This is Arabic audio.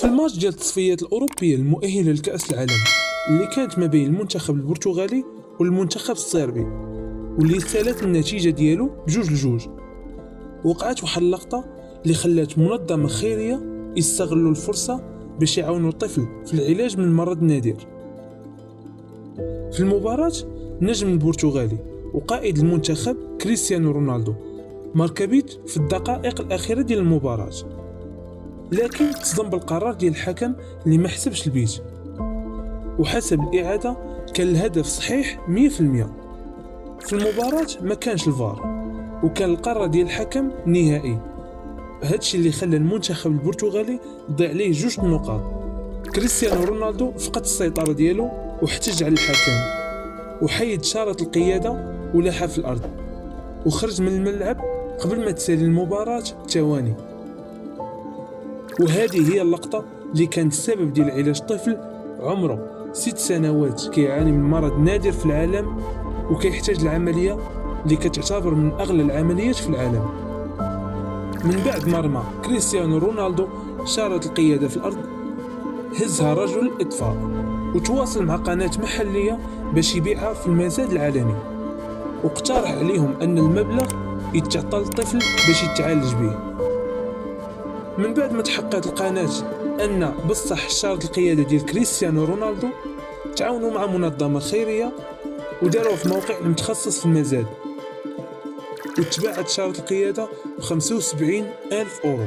في الماتش ديال التصفيات الأوروبية المؤهلة لكأس العالم اللي كانت ما بين المنتخب البرتغالي والمنتخب الصربي، واللي سالت النتيجة ديالو ب2-2، وقعت واحد اللقطة اللي خلات منظمة خيرية يستغلوا الفرصة باش يعاونوا الطفل في العلاج من مرض نادر. في المباراة نجم البرتغالي وقائد المنتخب كريستيانو رونالدو ماركا بيت في الدقائق الأخيرة ديال المباراة، لكن تصدم بالقرار ديال الحكم اللي ما حسبش البيت، وحسب الإعادة كان الهدف صحيح 100%. في المباراة ما كانش الفار، وكان القرار ديال الحكم نهائي. هادشي اللي خلى المنتخب البرتغالي ضيع عليه 2 نقاط. كريستيانو رونالدو فقد السيطرة ديالو واحتج على الحكم، وحيد شارة القيادة ولاحها في الأرض، وخرج من الملعب قبل ما تسالي المباراة ثواني. وهذه هي اللقطة اللي كانت السبب ديال علاج طفل عمره 6 سنوات كيعاني من مرض نادر في العالم، وكيحتاج العملية اللي كتعتبر من أغلى العمليات في العالم. من بعد ما رمى كريستيانو رونالدو شارة القيادة في الأرض، هزها رجل الإطفاء وتواصل مع قناة محلية باش يبيعها في المزاد العالمي، واقترح عليهم أن المبلغ يتعطى للطفل باش يتعالج به. من بعد ما تحققت القناة أن بصح شارة القيادة ديال كريستيانو رونالدو، تعاونوا مع منظمة خيرية وداروه في موقع متخصص في المزاد، وتباعت شارة القيادة ب75,000 أورو.